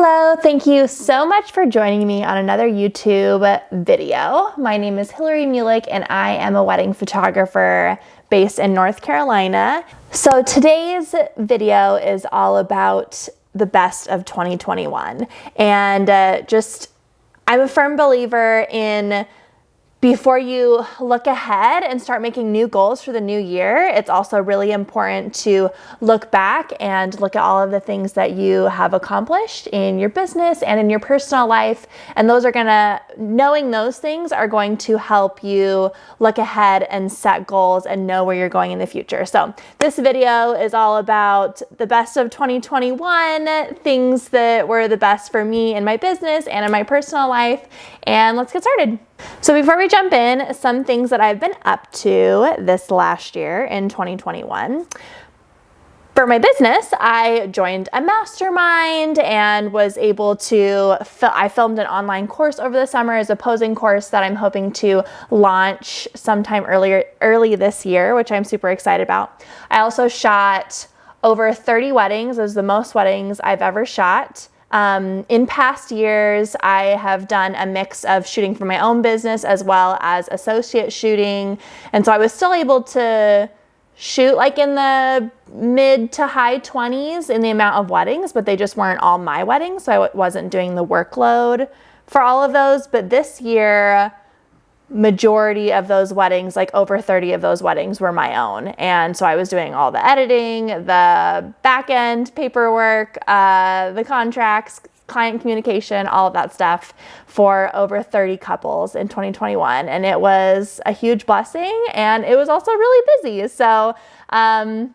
Hello, thank you so much for joining me on another YouTube video. My name is Hillary Mulick and I am a wedding photographer based in North Carolina. So today's video is all about the best of 2021. And I'm a firm believer in before you look ahead and start making new goals for the new year, it's also really important to look back and look at all of the things that you have accomplished in your business and in your personal life. And knowing those things are going to help you look ahead and set goals and know where you're going in the future. So this video is all about the best of 2021, things that were the best for me in my business and in my personal life. And let's get started. So before we jump in, some things that I've been up to this last year in 2021. For my business, I joined a mastermind and was able to, I filmed an online course over the summer as a posing course that I'm hoping to launch sometime early this year, which I'm super excited about. I also shot over 30 weddings. It was the most weddings I've ever shot. In past years, I have done a mix of shooting for my own business as well as associate shooting. And so I was still able to shoot like in the mid to high 20s in the amount of weddings, but they just weren't all my weddings. So I wasn't doing the workload for all of those. But this year, majority of those weddings, like over 30 of those weddings were my own. And so I was doing all the editing, the back end paperwork, the contracts, client communication, all of that stuff for over 30 couples in 2021. And it was a huge blessing and it was also really busy. So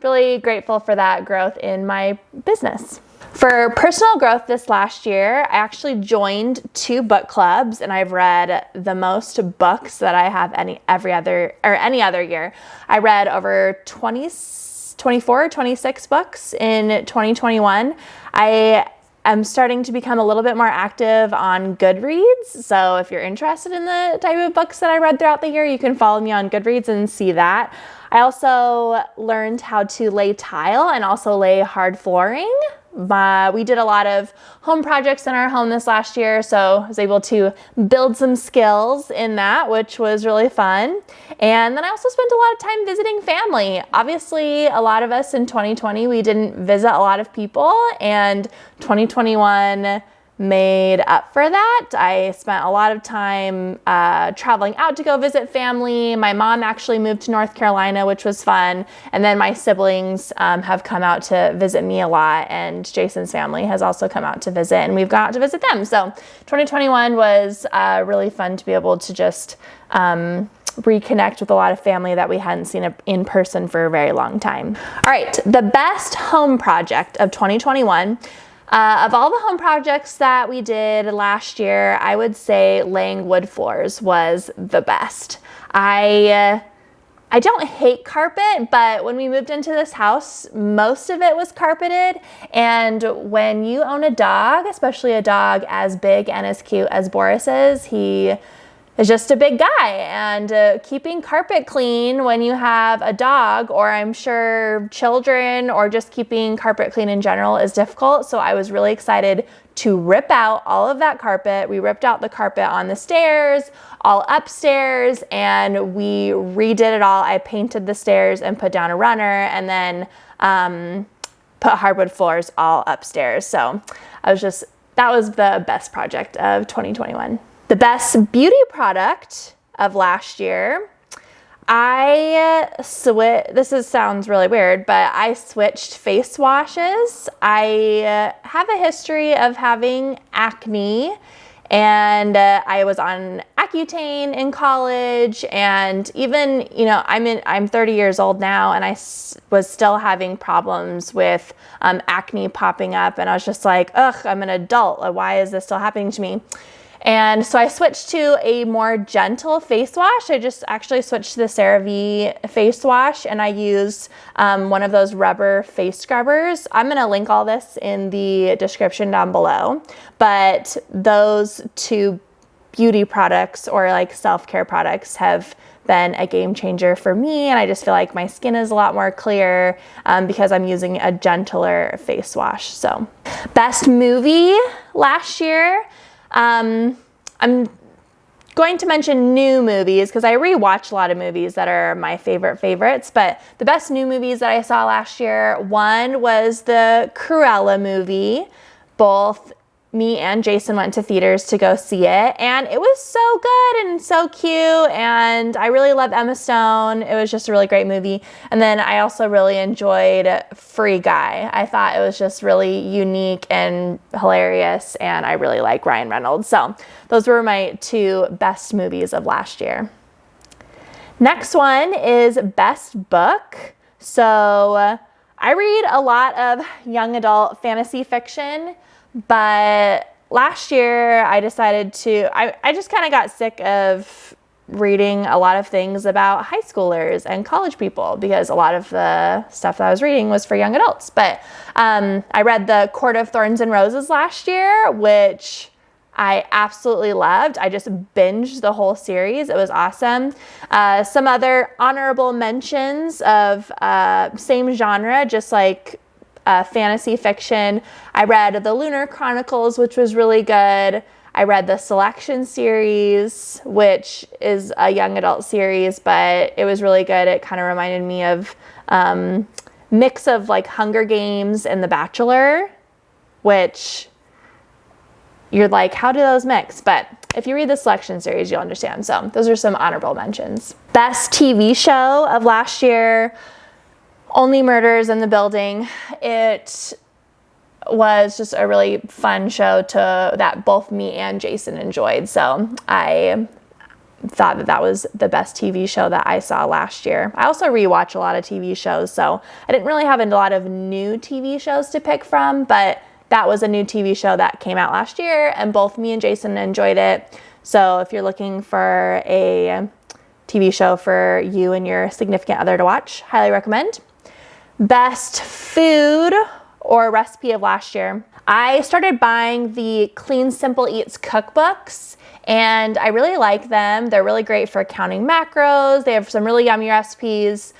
really grateful for that growth in my business. For personal growth this last year, I actually joined 2 book clubs and I've read the most books that I have any other year. I read over 24 or 26 books in 2021. I am starting to become a little bit more active on GoodReads. So if you're interested in the type of books that I read throughout the year, you can follow me on GoodReads and see that. I also learned how to lay tile and also lay hard flooring. We did a lot of home projects in our home this last year, so I was able to build some skills in that, which was really fun. And then I also spent a lot of time visiting family. Obviously, a lot of us in 2020, we didn't visit a lot of people, and 2021 made up for that. I spent a lot of time traveling out to go visit family. My mom actually moved to North Carolina, which was fun. And then my siblings have come out to visit me a lot, and Jason's family has also come out to visit, and we've gone out to visit them. So 2021 was really fun to be able to just reconnect with a lot of family that we hadn't seen in person for a very long time. All right, the best home project of 2021. Of all the home projects that we did last year, I would say laying wood floors was the best. I don't hate carpet, but when we moved into this house, most of it was carpeted. And when you own a dog, especially a dog as big and as cute as Boris is just a big guy, and keeping carpet clean when you have a dog, or I'm sure children, or just keeping carpet clean in general is difficult. So I was really excited to rip out all of that carpet. We ripped out the carpet on the stairs, all upstairs, and we redid it all. I painted the stairs and put down a runner, and then put hardwood floors all upstairs. So that was the best project of 2021. The best beauty product of last year, this sounds really weird, but I switched face washes. I have a history of having acne, and I was on Accutane in college, and even, I'm 30 years old now, and I was still having problems with acne popping up, and I was just like, ugh, I'm an adult. Why is this still happening to me? And so I switched to a more gentle face wash. I just actually switched to the CeraVe face wash, and I use one of those rubber face scrubbers. I'm going to link all this in the description down below. But those 2 beauty products, or like self-care products, have been a game changer for me. And I just feel like my skin is a lot more clear because I'm using a gentler face wash. So best movie last year. I'm going to mention new movies because I rewatch a lot of movies that are my favorites, but the best new movies that I saw last year, one was the Cruella movie. Both me and Jason went to theaters to go see it, and it was so good and so cute, and I really love Emma Stone. It was just a really great movie. And then I also really enjoyed Free Guy. I thought it was just really unique and hilarious, and I really like Ryan Reynolds. So those were my two best movies of last year. Next one is best book. So I read a lot of young adult fantasy fiction, but last year I decided I just kind of got sick of reading a lot of things about high schoolers and college people because a lot of the stuff that I was reading was for young adults. But I read The Court of Thorns and Roses last year, which I absolutely loved. I just binged the whole series. It was awesome. Some other honorable mentions of same genre, just like fantasy fiction. I read the Lunar Chronicles, which was really good. I read the Selection series, which is a young adult series, but it was really good. It kind of reminded me of mix of like Hunger Games and The Bachelor, which you're like, how do those mix? But if you read the Selection series, you'll understand. So those are some honorable mentions. Best TV show of last year, Only Murders in the Building. It was just a really fun show that both me and Jason enjoyed. So I thought that was the best TV show that I saw last year. I also rewatch a lot of TV shows, so I didn't really have a lot of new TV shows to pick from, but that was a new TV show that came out last year, and both me and Jason enjoyed it. So if you're looking for a TV show for you and your significant other to watch, highly recommend. Best food or recipe of last year. I started buying the Clean Simple Eats cookbooks, and I really like them. They're really great for counting macros. They have some really yummy recipes.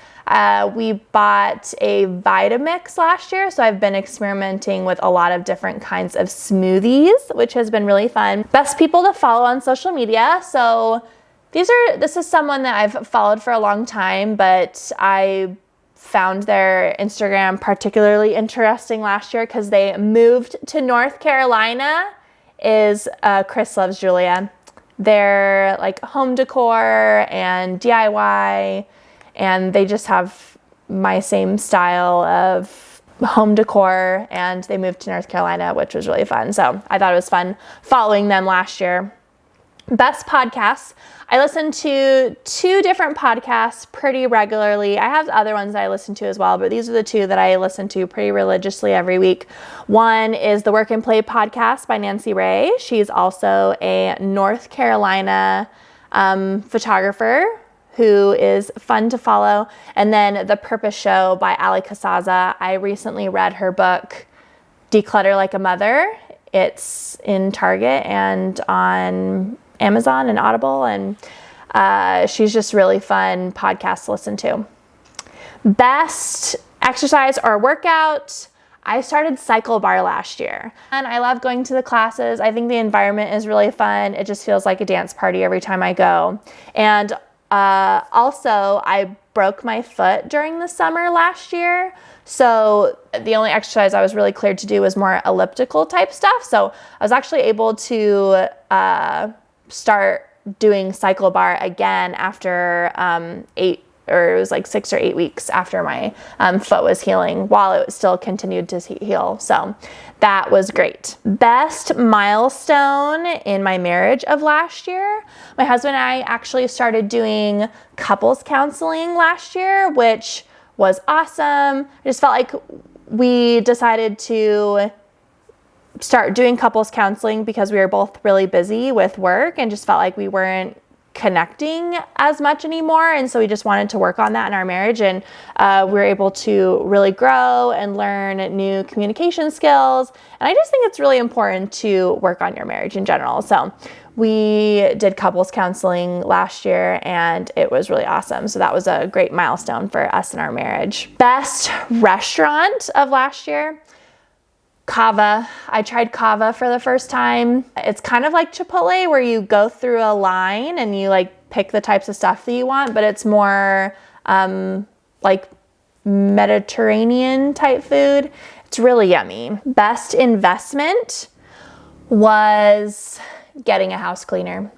We bought a Vitamix last year, so I've been experimenting with a lot of different kinds of smoothies, which has been really fun. Best people to follow on social media. So this is someone that I've followed for a long time, but I found their Instagram particularly interesting last year because they moved to North Carolina. Is Chris Loves Julia. They're like home decor and DIY, and they just have my same style of home decor, and they moved to North Carolina, which was really fun. So I thought it was fun following them last year. Best podcasts. I listen to 2 different podcasts pretty regularly. I have other ones that I listen to as well, but these are the 2 that I listen to pretty religiously every week. One is the Work and Play podcast by Nancy Ray. She's also a North Carolina photographer who is fun to follow. And then The Purpose Show by Ali Casaza. I recently read her book, Declutter Like a Mother. It's in Target and on Amazon and Audible, and she's just really fun podcast to listen to. Best exercise or workout. I started Cycle Bar last year, and I love going to the classes. I think the environment is really fun. It just feels like a dance party every time I go. And also, I broke my foot during the summer last year, so the only exercise I was really cleared to do was more elliptical type stuff. So I was actually able to start doing Cycle Bar again after 6 or 8 weeks after my foot was healing, while it still continued to heal. So that was great. Best milestone in my marriage of last year. My husband and I actually started doing couples counseling last year, which was awesome. I just felt like we decided to start doing couples counseling because we were both really busy with work and just felt like we weren't connecting as much anymore. And so we just wanted to work on that in our marriage. And we were able to really grow and learn new communication skills. And I just think it's really important to work on your marriage in general. So we did couples counseling last year, and it was really awesome. So that was a great milestone for us in our marriage. Best restaurant of last year. Kava. I tried Kava for the first time. It's kind of like Chipotle where you go through a line and you like pick the types of stuff that you want, but it's more like Mediterranean type food. It's really yummy. Best investment was getting a house cleaner.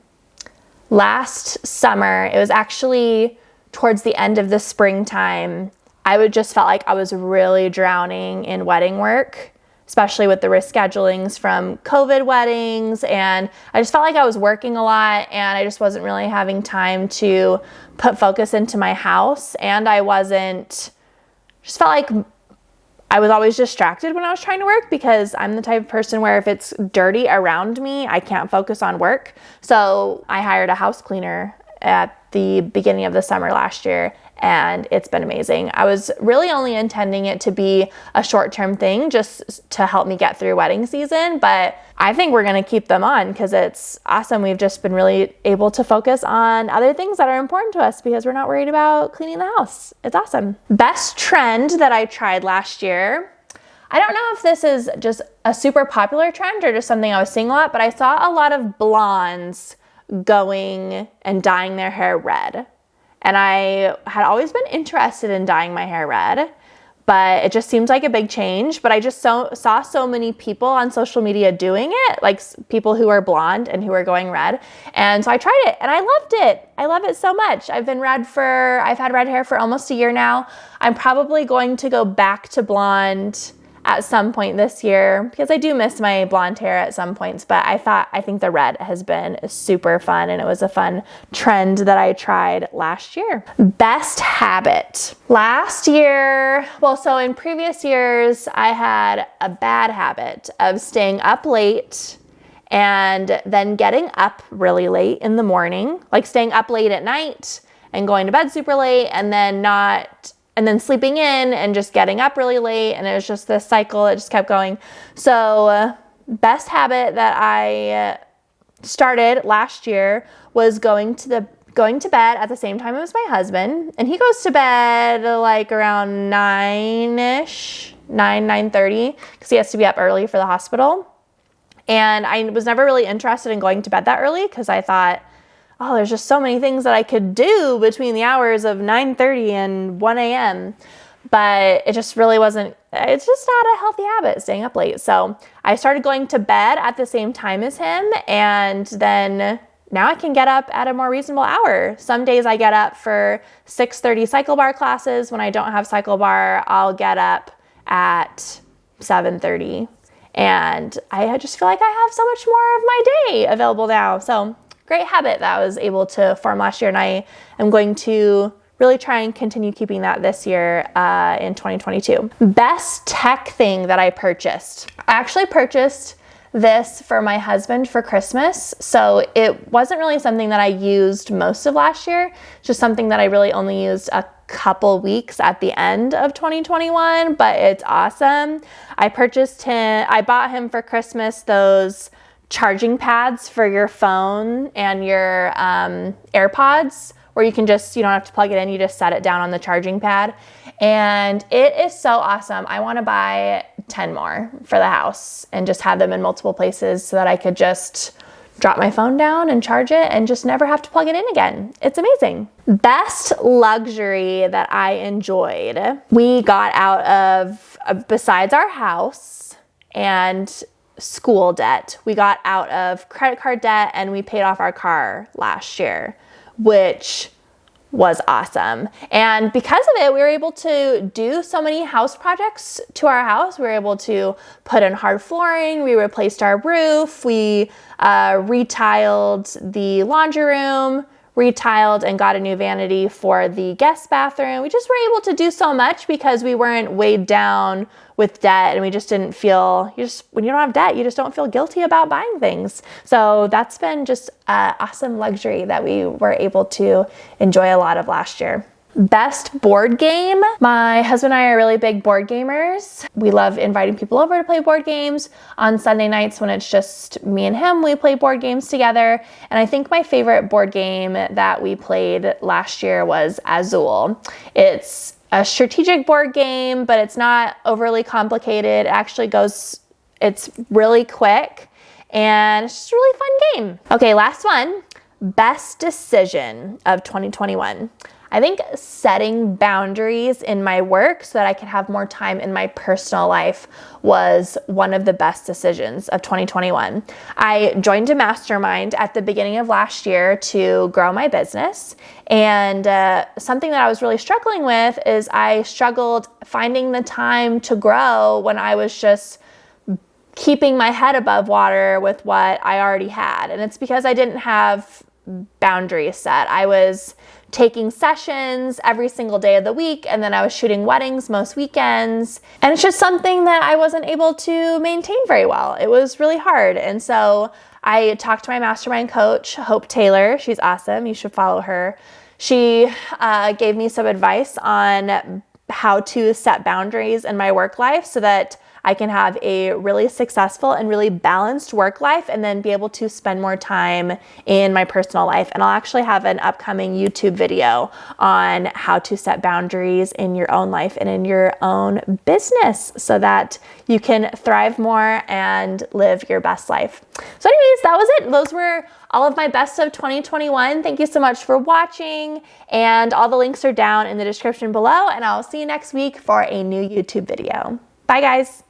Last summer, it was actually towards the end of the springtime, I just felt like I was really drowning in wedding work, especially with the reschedulings from COVID weddings. And I just felt like I was working a lot and I just wasn't really having time to put focus into my house. And just felt like I was always distracted when I was trying to work because I'm the type of person where if it's dirty around me, I can't focus on work. So I hired a house cleaner at the beginning of the summer last year, and it's been amazing. I was really only intending it to be a short-term thing just to help me get through wedding season, but I think we're gonna keep them on because it's awesome. We've just been really able to focus on other things that are important to us because we're not worried about cleaning the house. It's awesome. Best trend that I tried last year. I don't know if this is just a super popular trend or just something I was seeing a lot, but I saw a lot of blondes going and dyeing their hair red. And I had always been interested in dyeing my hair red, but it just seems like a big change. But I just saw so many people on social media doing it, like people who are blonde and who are going red. And so I tried it and I loved it. I love it so much. I've had red hair for almost a year now. I'm probably going to go back to blonde at some point this year because I do miss my blonde hair at some points, but I think the red has been super fun and it was a fun trend that I tried last year. Best habit. Last year, so in previous years, I had a bad habit of staying up late and then getting up really late in the morning, like staying up late at night and going to bed super late and then sleeping in and just getting up really late. And it was just this cycle. It just kept going. So best habit that I started last year was going to bed at the same time as my husband. And he goes to bed like around 9-ish, 9:30, because he has to be up early for the hospital. And I was never really interested in going to bed that early because I thought, oh, there's just so many things that I could do between the hours of 9:30 and 1 a.m. But it just really wasn't, it's just not a healthy habit staying up late. So I started going to bed at the same time as him. And then now I can get up at a more reasonable hour. Some days I get up for 6:30 cycle bar classes. When I don't have cycle bar, I'll get up at 7:30. And I just feel like I have so much more of my day available now. So great habit that I was able to form last year, and I am going to really try and continue keeping that this year in 2022. Best tech thing that I purchased. I actually purchased this for my husband for Christmas, so it wasn't really something that I used most of last year, just something that I really only used a couple weeks at the end of 2021, but it's awesome. I bought him for Christmas those charging pads for your phone and your AirPods, where you don't have to plug it in, you just set it down on the charging pad. And it is so awesome. I want to buy 10 more for the house and just have them in multiple places so that I could just drop my phone down and charge it and just never have to plug it in again. It's amazing. Best luxury that I enjoyed. We got out of, besides our house and school debt, we got out of credit card debt and we paid off our car last year, which was awesome. And because of it, we were able to do so many house projects to our house. We were able to put in hard flooring, we replaced our roof, we retiled the laundry room, retiled and got a new vanity for the guest bathroom. We just were able to do so much because we weren't weighed down with debt, and we just didn't feel, when you don't have debt, you just don't feel guilty about buying things. So that's been just an awesome luxury that we were able to enjoy a lot of last year. Best board game. My husband and I are really big board gamers. We love inviting people over to play board games. On Sunday nights when it's just me and him, we play board games together. And I think my favorite board game that we played last year was Azul. It's a strategic board game, but it's not overly complicated. It actually goes It's really quick and it's just a really fun game. Okay, last one, best decision of 2021. I think setting boundaries in my work so that I can have more time in my personal life was one of the best decisions of 2021. I joined a mastermind at the beginning of last year to grow my business. And something that I was really struggling with is I struggled finding the time to grow when I was just keeping my head above water with what I already had. And it's because I didn't have boundaries set. I was taking sessions every single day of the week, and then I was shooting weddings most weekends. And it's just something that I wasn't able to maintain very well. It was really hard. And so I talked to my mastermind coach, Hope Taylor. She's awesome. You should follow her. She gave me some advice on how to set boundaries in my work life so that I can have a really successful and really balanced work life and then be able to spend more time in my personal life. And I'll actually have an upcoming YouTube video on how to set boundaries in your own life and in your own business so that you can thrive more and live your best life. So anyways, that was it. Those were all of my best of 2021. Thank you so much for watching, and all the links are down in the description below, and I'll see you next week for a new YouTube video. Bye guys.